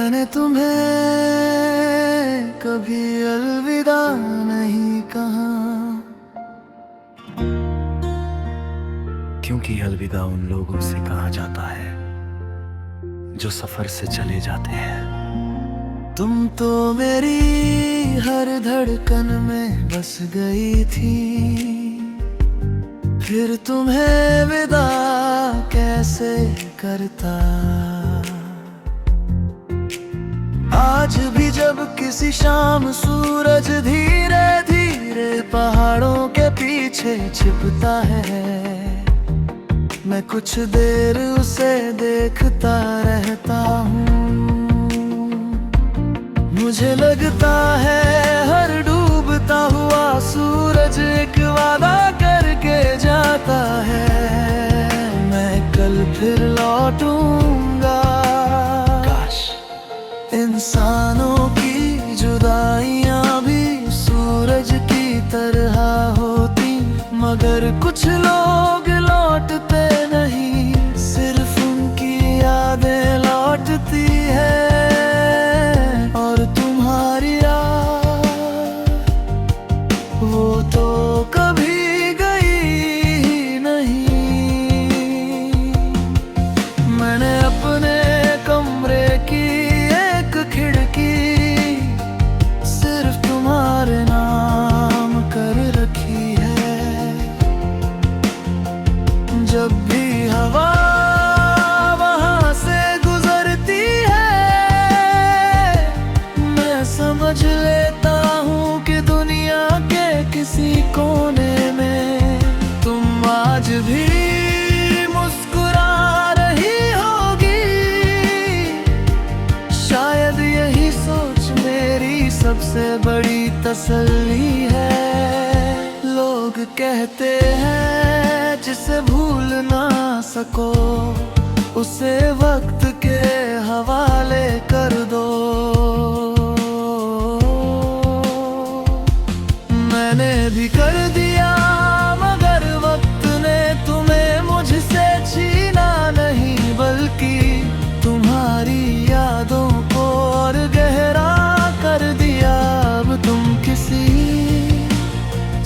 मैंने तुम्हें कभी अलविदा नहीं कहा, क्योंकि अलविदा उन लोगों से कहा जाता है जो सफर से चले जाते हैं। तुम तो मेरी हर धड़कन में बस गई थी, फिर तुम्हें विदा कैसे करता। आज भी जब किसी शाम सूरज धीरे धीरे पहाड़ों के पीछे छिपता है, मैं कुछ देर उसे देखता रहता हूँ। मुझे लगता है हर डूबता हुआ सूरज एक वादा करके जाता है, मैं कल फिर लौटूंगा। काश इंसानों की जुदाइयां भी सूरज की तरह होती, मगर कुछ लोग लौटते नहीं, सिर्फ उनकी यादें लौटती है। और तुम्हारी याद वो तो कभी गई ही नहीं। मैंने अपने कमरे की एक खिड़की सिर्फ तुम्हारे नाम कर रखी है। जब भी हवा वहां से गुजरती है, मैं समझ लेता हूँ कि दुनिया के किसी कोने में तुम आज भी मुस्कुरा रही होगी। शायद यही सोच मेरी सबसे बड़ी तसल्ली है। लोग कहते हैं जिसे भूल ना सको उसे वक्त के हवाले कर दो। मैंने भी कर दिया, मगर वक्त ने तुम्हें मुझसे छीना नहीं, बल्कि तुम्हारी यादों को और गहरा कर दिया। अब तुम किसी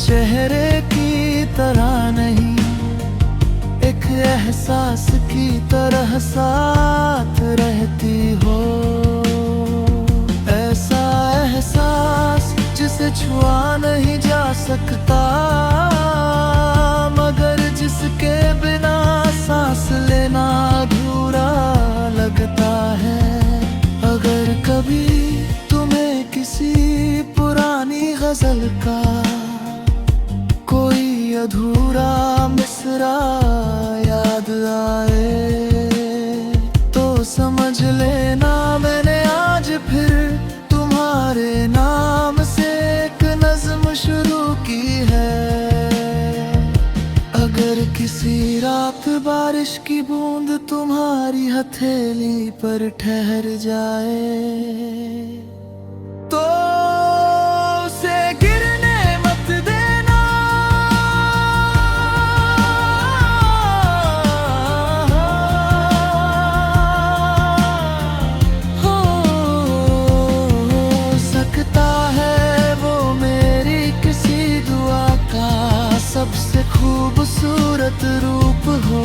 चेहरे की तरह नहीं, एक एहसास की तरह साथ रहती हो। ऐसा एहसास जिसे छुआ नहीं जा सकता, मगर जिसके बिना सांस लेना अधूरा लगता है। अगर कभी तुम्हें किसी पुरानी गजल का कोई अधूरा मिसरा याद आए, तो समझ लेना मैंने आज फिर तुम्हारे नाम से एक नज्म शुरू की है। अगर किसी रात बारिश की बूंद तुम्हारी हथेली पर ठहर जाए, तो उसे गिरने मत देना। हो सकता है वो मेरी किसी दुआ का सबसे खूबसूरत रूप हो।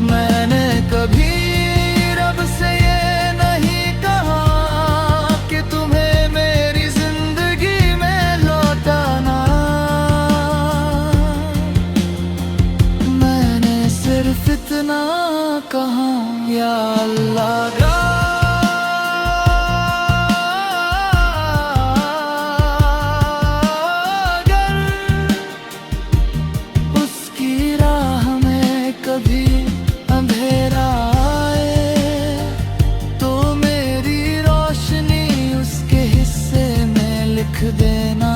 मैंने कभी रब से ये नहीं कहा कि तुम्हें मेरी जिंदगी में लौटाना। मैंने सिर्फ इतना कहा, या अल्लाह कभी अंधेरा आए, तो मेरी रोशनी उसके हिस्से में लिख देना।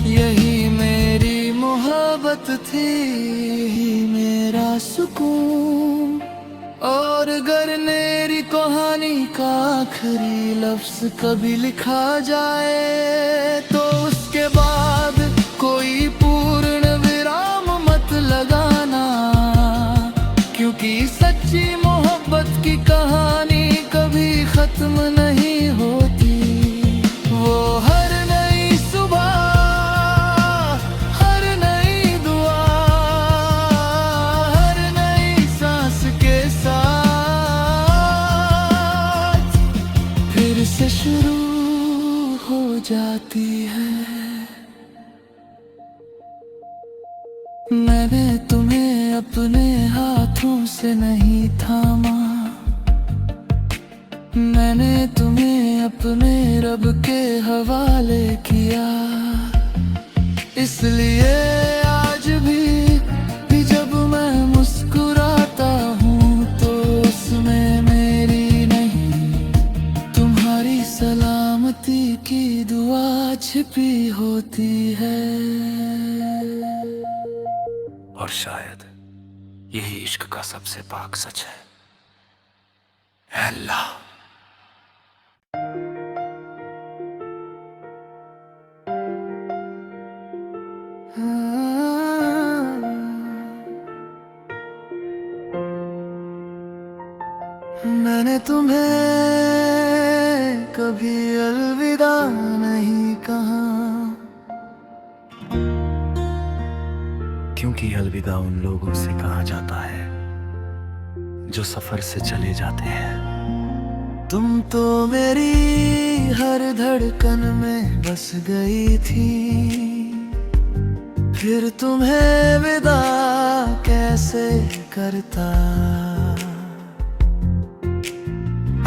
यही मेरी मोहब्बत थी, मेरा सुकून। और अगर मेरी कहानी का आखिरी लफ्ज कभी लिखा जाए, तो उसके बाद कोई पूर्ण विराम मत लगाना, खत्म नहीं होती। वो हर नई सुबह, हर नई दुआ, हर नई सांस के साथ फिर से शुरू हो जाती है। मैंने तुम्हें अपने हाथों से नहीं थामा, मैंने तुम्हें अपने रब के हवाले किया। इसलिए आज भी जब मैं मुस्कुराता हूँ तो उसमें मेरी नहीं, तुम्हारी सलामती की दुआ छिपी होती है। और शायद यही इश्क का सबसे पाक सच है। अल्लाह। मैंने तुम्हें कभी अलविदा नहीं कहा, क्योंकि अलविदा उन लोगों से कहा जाता है जो सफर से चले जाते हैं। तुम तो मेरी हर धड़कन में बस गई थी, फिर तुम्हें विदा कैसे करता।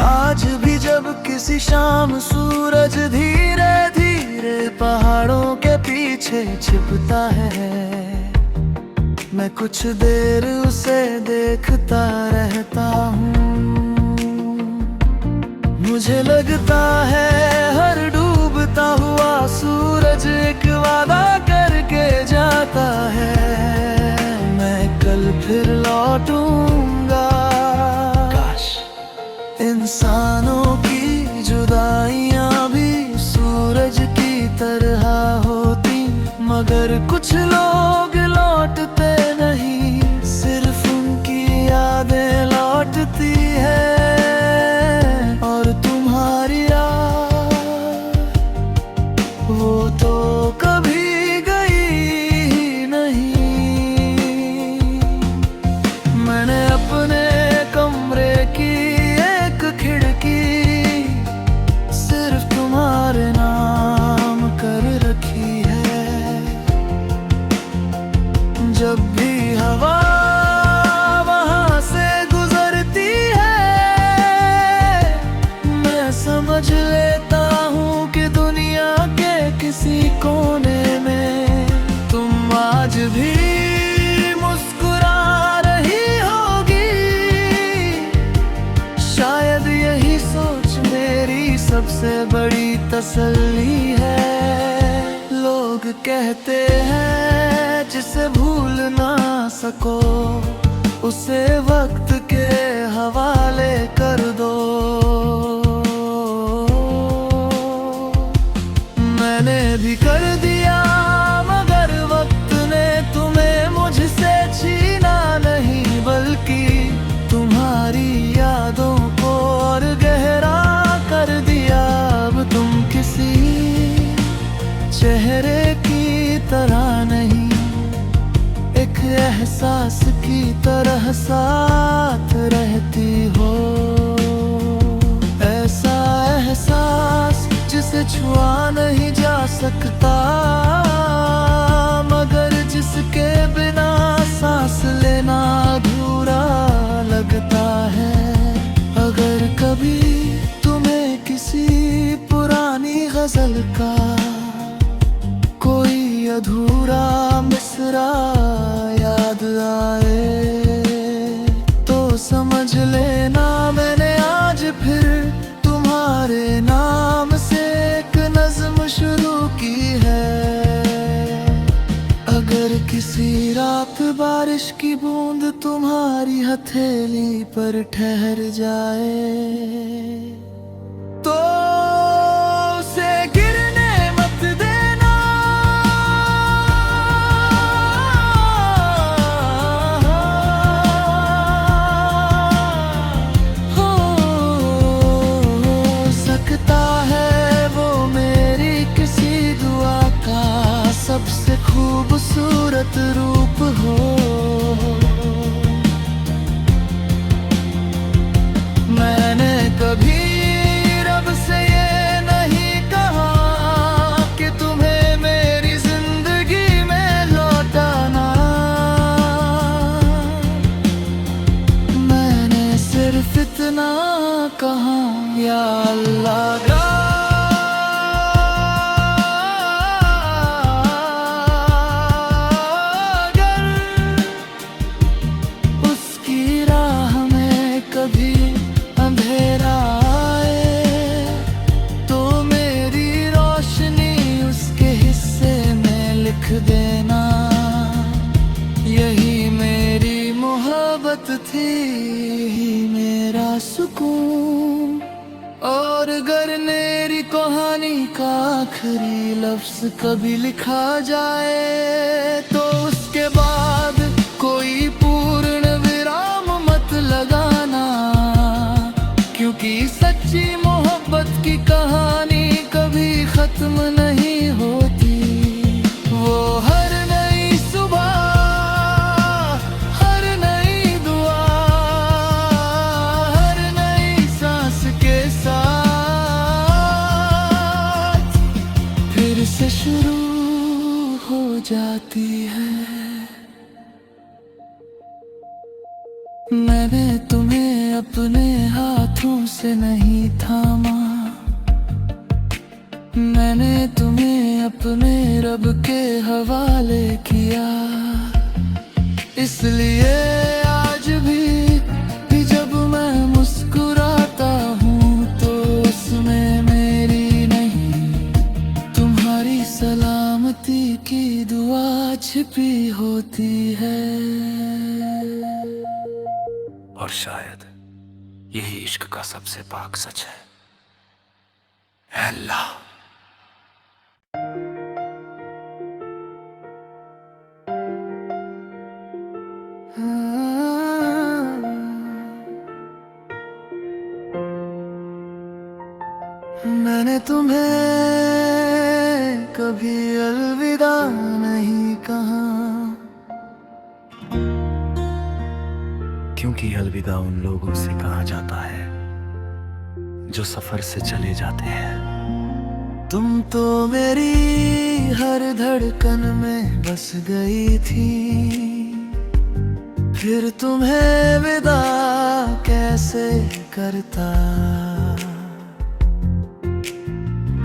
आज भी जब किसी शाम सूरज धीरे धीरे पहाड़ों के पीछे छिपता है, मैं कुछ देर उसे देखता रहता हूँ। मुझे लगता है हर डूबता हुआ सूरज एक वादा करके जाता है, मैं कल फिर लौटूंगा। काश इंसानों की जुदाइयां भी सूरज की तरह होती, मगर कुछ लोग लौटते नहीं, सिर्फ उनकी यादें लौटती है। और तुम्हारी याद वो तो कभी गई ही नहीं। मैंने अपने कमरे की एक खिड़की सिर्फ तुम्हारे नाम कर रखी है। जब भी हवा वहां से गुजरती है, मैं समझ लेता हूँ कि दुनिया के किसी कोने में तुम आज भी मुस्कुरा रही होगी। शायद यही सोच मेरी सबसे बड़ी तसल्ली है। लोग कहते हैं जिसे भूल ना सको उसे वक्त के हवाले कर दो। मैंने भी कर दिया, मगर वक्त ने तुम्हें मुझसे छीना नहीं, बल्कि तुम्हारी यादों को और गहरा कर दिया। अब तुम किसी चेहरे की तरह नहीं, एक एहसास की तरह साथ रहती हो। ऐसा एहसास जिसे छुआ नहीं जा सकता, मगर जिसके बिना सांस लेना अधूरा लगता है। अगर कभी तुम्हें किसी पुरानी गजल का कोई अधूरा मिसरा याद आए, तो समझ लेना मैंने आज फिर तुम्हारे नाम से एक नज़्म शुरू की है। अगर किसी रात बारिश की बूंद तुम्हारी हथेली पर ठहर जाए, तो उसे गिरने मत देना। हो से खूबसूरत रूप हो। मैंने कभी रब से ये नहीं कहा कि तुम्हें मेरी जिंदगी में लौटाना। मैंने सिर्फ इतना कहा, या अल्लाह कभी अंधेरा आए तो मेरी रोशनी उसके हिस्से में लिख देना। यही मेरी मोहब्बत थी, मेरा सुकून। और अगर मेरी कहानी का आखिरी लफ्ज कभी लिखा जाए तो उसके बाद कोई पूर्ण विराम मत लगाना, क्योंकि सच्ची मोहब्बत की कहानी कभी खत्म नहीं होती। वो हर नई सुबह, हर नई दुआ, हर नई सांस के साथ फिर से शुरू हो जाती है। मैंने तुम्हें अपने हाथों से नहीं थामा, मैंने तुम्हें अपने रब के हवाले किया। इसलिए आज भी जब मैं मुस्कुराता हूँ तो उसमें मेरी नहीं, तुम्हारी सलामती की दुआ छिपी होती है। और शायद यही इश्क का सबसे पाक सच है। अल्लाह। मैंने तुम्हें कभी अलविदा नहीं कहा, क्योंकि अलविदा उन लोगों से कहा जाता है जो सफर से चले जाते हैं। तुम तो मेरी हर धड़कन में बस गई थी, फिर तुम्हें विदा कैसे करता।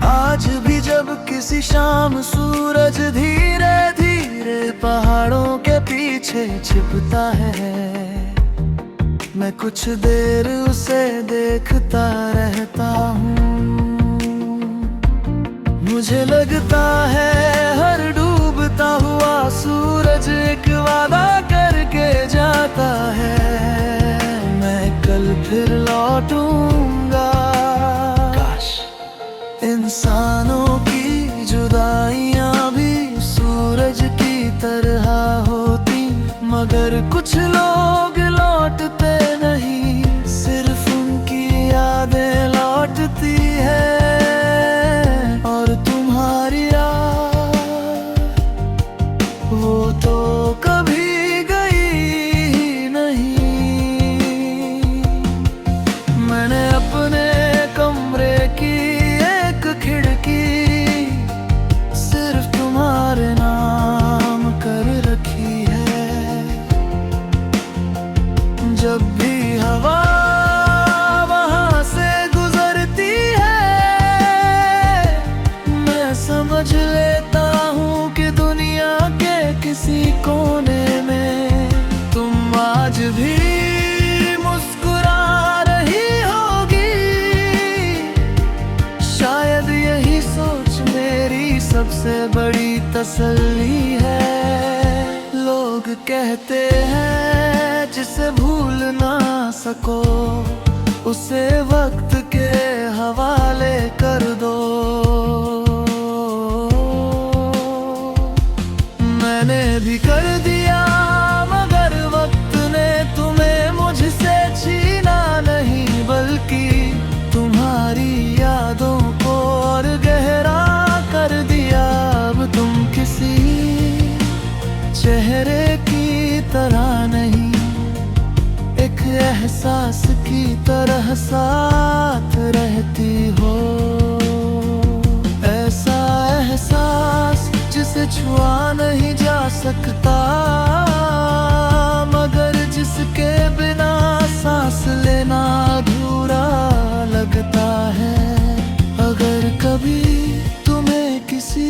आज भी जब किसी शाम सूरज धीरे धीरे पहाड़ों के पीछे छिपता है, मैं कुछ देर उसे देखता रहता हूँ। मुझे लगता है हर डूबता हुआ सूरज एक वादा करके जाता है, मैं कल फिर लौटूंगा। काश इंसानों की जुदाइयां भी सूरज की तरह होती, मगर कुछ लोग लौटते नहीं, सिर्फ उनकी यादें लौटती है। और तुम्हारी याद वो तो कभी गई ही नहीं। मैंने अपने कमरे की एक खिड़की सिर्फ तुम्हारे नाम कर रखी है। जब भी हवा वहां से गुजरती है, मैं समझ लेता हूँ कि दुनिया के किसी कोने में तुम आज भी मुस्कुरा रही होगी। शायद यही सोच मेरी सबसे बड़ी तसल्ली है। लोग कहते हैं जिसे भूल ना सको उसे वक्त के हवाले कर दो। मैंने भी कर दिया, मगर वक्त ने तुम्हें मुझसे छीना नहीं, बल्कि तुम्हारी यादों को और गहरा कर दिया। अब तुम किसी एहसास की तरह साथ रहती हो। ऐसा एहसास जिसे छुआ नहीं जा सकता, मगर जिसके बिना सांस लेना अधूरा लगता है। अगर कभी तुम्हें किसी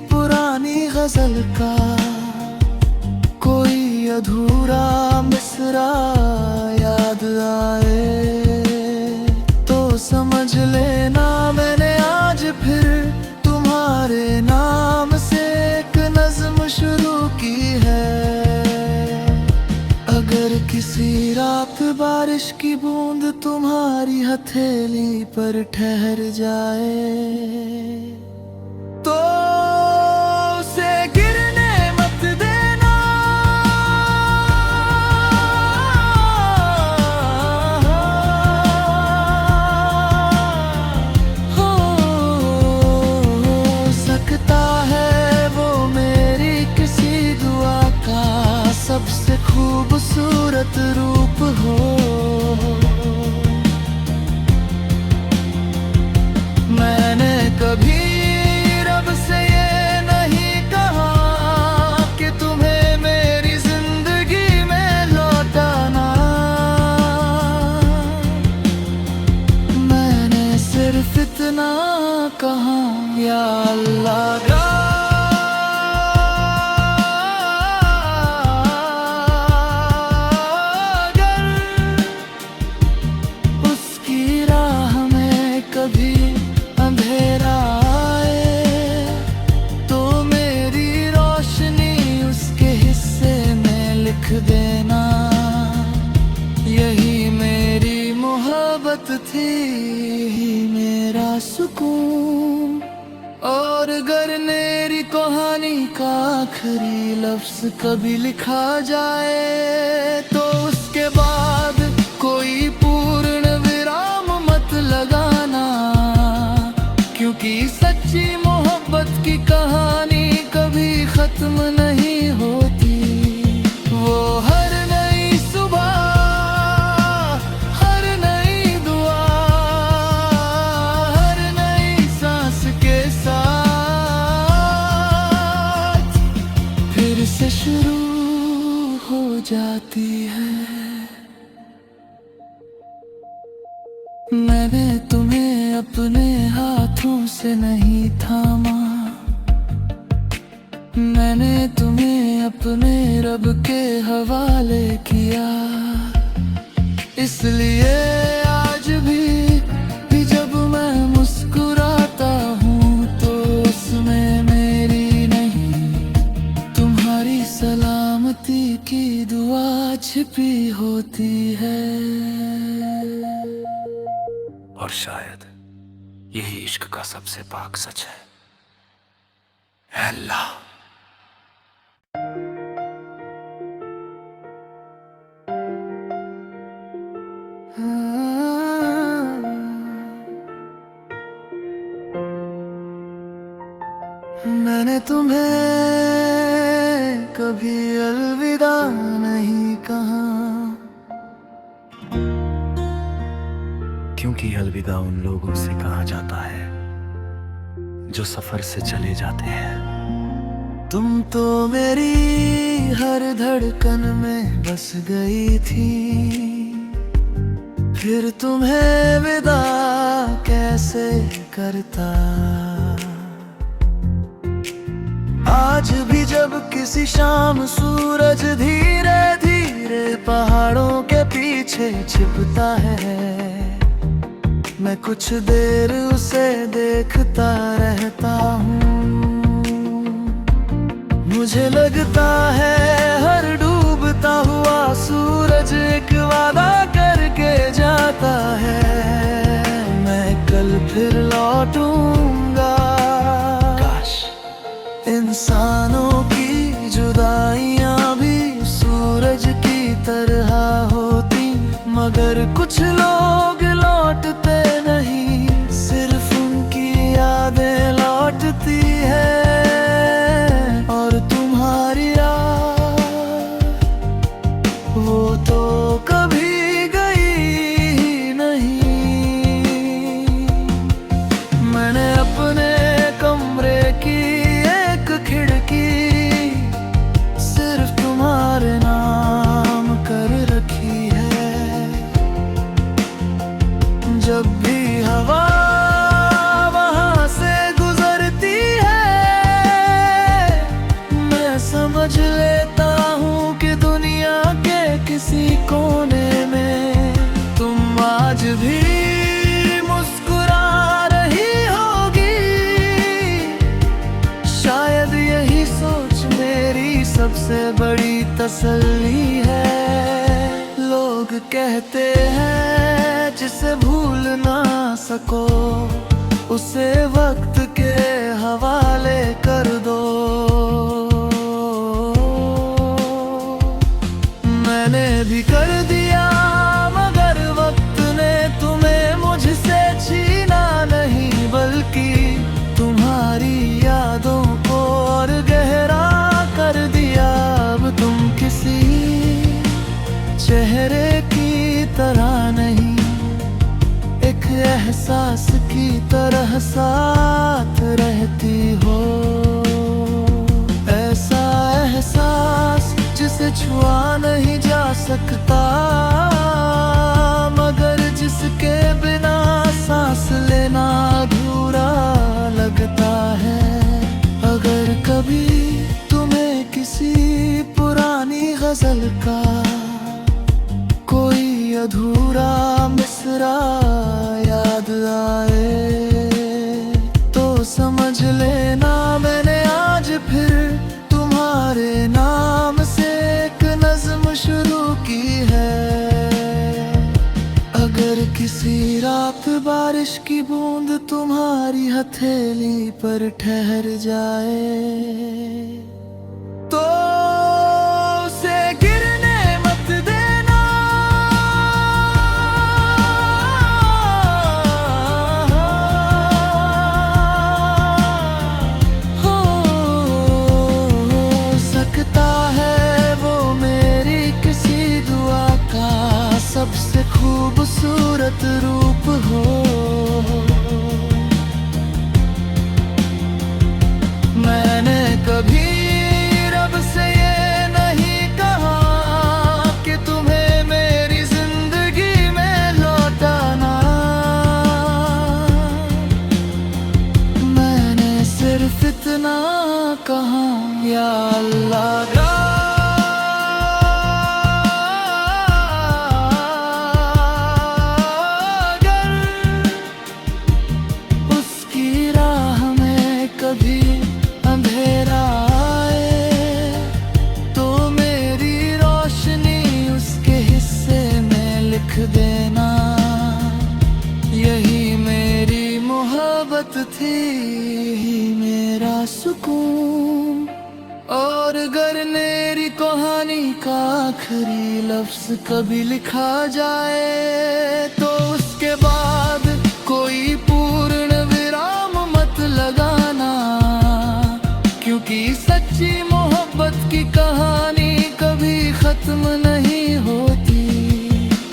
पुरानी गजल का कोई अधूरा मिसरा याद आए, तो समझ लेना मैंने आज फिर तुम्हारे नाम से एक नज़्म शुरू की है। अगर किसी रात बारिश की बूंद तुम्हारी हथेली पर ठहर जाए, तो उसे गिरने मत देना। हो सकता है वो मेरी किसी दुआ का सबसे खूबसूरत रूप हो। मैंने कभी रब से ये नहीं कहा कि तुम्हें मेरी जिंदगी में लौटाना। मैंने सिर्फ इतना कहा, या अल्लाह कभी अंधेरा आए, तो मेरी रोशनी उसके हिस्से में लिख देना। यही मेरी मोहब्बत थी, मेरा सुकून। और अगर मेरी कहानी का आखिरी लफ्ज कभी लिखा जाए, तो उसके बाद कोई पूर्ण विराम मत लगाना, क्योंकि सच्ची मोहब्बत की कहानी कभी खत्म नहीं होती। वो हर नई सुबह, हर नई दुआ, हर नई सांस के साथ फिर से शुरू हो जाती है। मैंने तुम्हें अपने हाथों से नहीं थामा, मैंने तुम्हें अपने रब के हवाले किया। इसलिए आज भी जब मैं मुस्कुराता हूँ, तो उसमें मेरी नहीं तुम्हारी सलामती की दुआ छिपी होती है। और शायद यही इश्क का सबसे पाक सच है। अल्लाह। मैंने तुम्हें कभी अलविदा नहीं कहा, क्योंकि अलविदा उन लोगों से कहा जाता है जो सफर से चले जाते हैं। तुम तो मेरी हर धड़कन में बस गई थी, फिर तुम्हें विदा कैसे करता। आज भी जब किसी शाम सूरज धीरे धीरे पहाड़ों के पीछे छिपता है, मैं कुछ देर उसे देखता रहता हूँ। मुझे लगता है हर डूबता हुआ सूरज एक वादा करके जाता है, मैं कल फिर लौटूंगा। काश इंसानों की जुदाइयां भी सूरज की तरह होती, मगर कुछ लोग लौटते नहीं, सिर्फ उनकी यादें लौटती है। और तुम्हारी याद वो तो कभी गई जब भी हवा वहां से गुजरती है, मैं समझ लेता हूँ कि दुनिया के किसी कोने में तुम आज भी मुस्कुरा रही होगी। शायद यही सोच मेरी सबसे बड़ी तसल्ली है। लोग कहते हैं जिसे भूल ना सको उसे वक्त के हवाले कर दो। मैंने भी कर दिया मगर वक्त ने तुम्हें मुझसे छीना नहीं, बल्कि तुम्हारी यादों को और गहरा कर दिया। अब तुम किसी चेहरे की तरह नहीं, एक एहसास की तरह साथ रहती हो। ऐसा एहसास जिसे छुआ नहीं जा सकता, मगर जिसके बिना सांस लेना अधूरा लगता है। अगर कभी तुम्हें किसी पुरानी गजल का कोई अधूरा मिसरा याद आए, तो समझ लेना मैंने आज फिर तुम्हारे नाम से एक नज़्म शुरू की है। अगर किसी रात बारिश की बूंद तुम्हारी हथेली पर ठहर जाए, तो उसे गिरने मत देना। हो सकता है वो मेरी किसी दुआ का सबसे खूबसूरत रूप हो। मैंने कभी रब से ये नहीं कहा कि तुम्हें मेरी जिंदगी में लौटाना। मैंने सिर्फ इतना कहा, या अल्लाह कभी अंधेरा आए, तो मेरी रोशनी उसके हिस्से में लिख देना। यही मेरी मोहब्बत थी, यही मेरा सुकून। और अगर मेरी कहानी का आखिरी लफ्ज कभी लिखा जाए, तो उसके बाद कोई पूर्ण विराम मत लगाना, क्योंकि सच्ची मोहब्बत की कहानी कभी खत्म नहीं होती।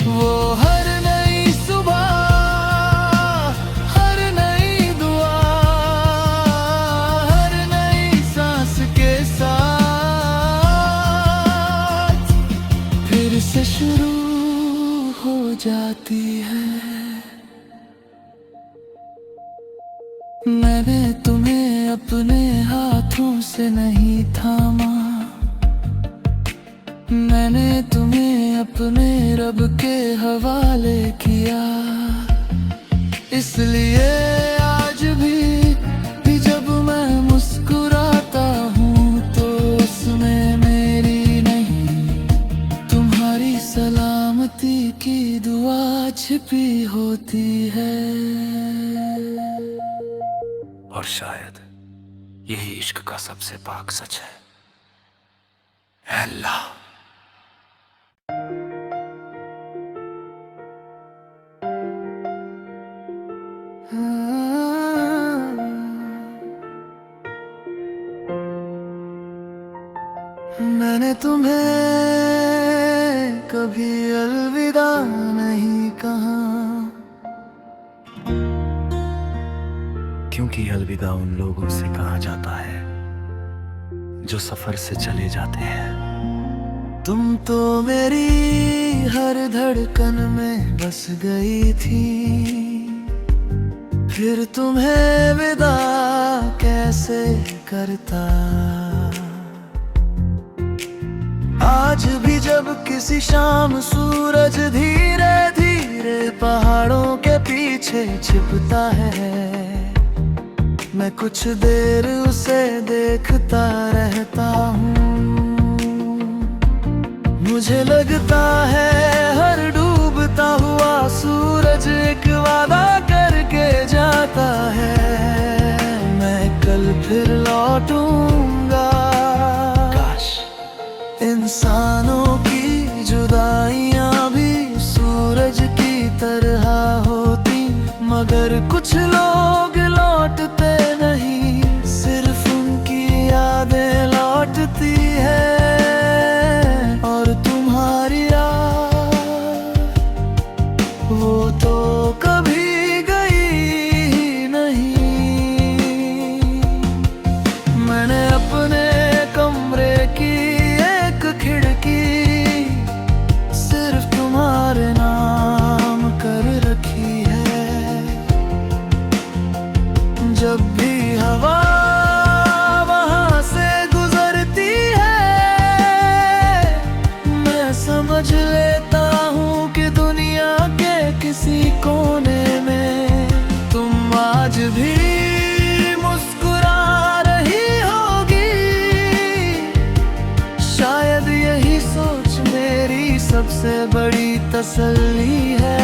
वो हर नई सुबह, हर नई दुआ, हर नई सांस के साथ फिर से शुरू हो जाती है। मैंने तुम्हें अपने हाथों से नहीं थामा, मैंने तुम्हें अपने रब के हवाले किया। इसलिए आज भी जब मैं मुस्कुराता हूँ, तो उसमें मेरी नहीं तुम्हारी सलामती की दुआ छिपी होती है। और शायद यही इश्क का सबसे पाक सच है। अल्लाह। मैंने तुम्हें कभी अलविदा नहीं कहा, क्योंकि अलविदा उन लोगों से कहा जाता है जो सफर से चले जाते हैं। तुम तो मेरी हर धड़कन में बस गई थी। फिर तुम्हें विदा कैसे करता। आज भी जब किसी शाम सूरज धीरे धीरे पहाड़ों के पीछे छिपता है, मैं कुछ देर उसे देखता रहता हूँ। मुझे लगता है हर डूबता हुआ सूरज एक वादा करके जाता है, मैं कल फिर लौटूंगा। काश इंसानों की जुदाइयां भी सूरज की तरह होती, मगर कुछ लोग लौटते नहीं, सिर्फ उनकी यादें लौटती है। और तुम्हारी याद वो तो कभी गई ही नहीं। मैंने अपने कमरे की एक खिड़की सिर्फ तुम्हारे नाम कर रखी है। जब भी हवा वहां से गुजरती है, मैं समझ लेता हूँ कि दुनिया के किसी कोने में तुम आज भी मुस्कुरा रही होगी। शायद यही सोच मेरी सबसे बड़ी तसल्ली है।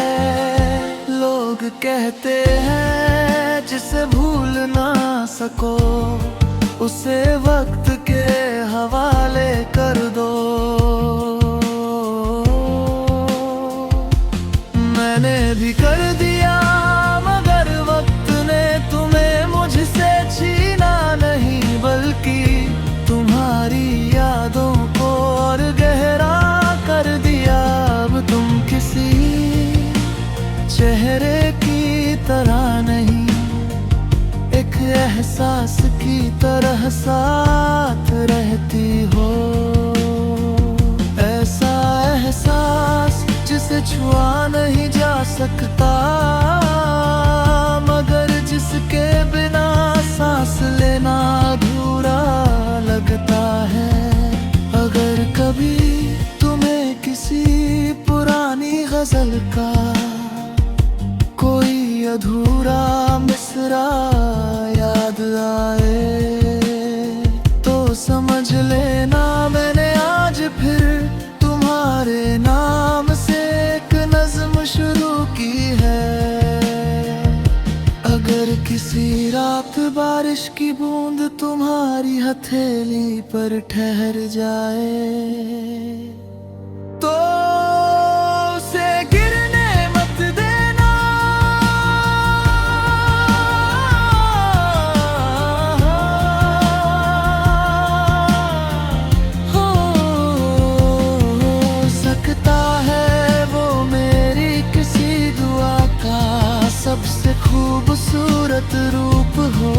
लोग कहते हैं जिसे भूल ना सको उसे वक्त के हवाले कर दो। मैंने भी कर दिया, मगर वक्त ने तुम्हें मुझसे छीना नहीं, बल्कि तुम्हारी यादों को और गहरा कर दिया। अब तुम किसी चेहरे की तरह नहीं, एक एहसास की तरह साथ रहती हो। ऐसा एहसास जिसे छुआ नहीं जा सकता, मगर जिसके बिना सांस लेना अधूरा लगता है। अगर कभी तुम्हें किसी पुरानी गजल का कोई अधूरा मिसरा याद आए, तो समझ लेना मैंने आज फिर तुम्हारे नाम से एक नज्म शुरू की है। अगर किसी रात बारिश की बूंद तुम्हारी हथेली पर ठहर जाए, तो उसे गिरने मत देना। हो सकता है वो मेरी किसी दुआ का सबसे खूबसूरत रूप हो।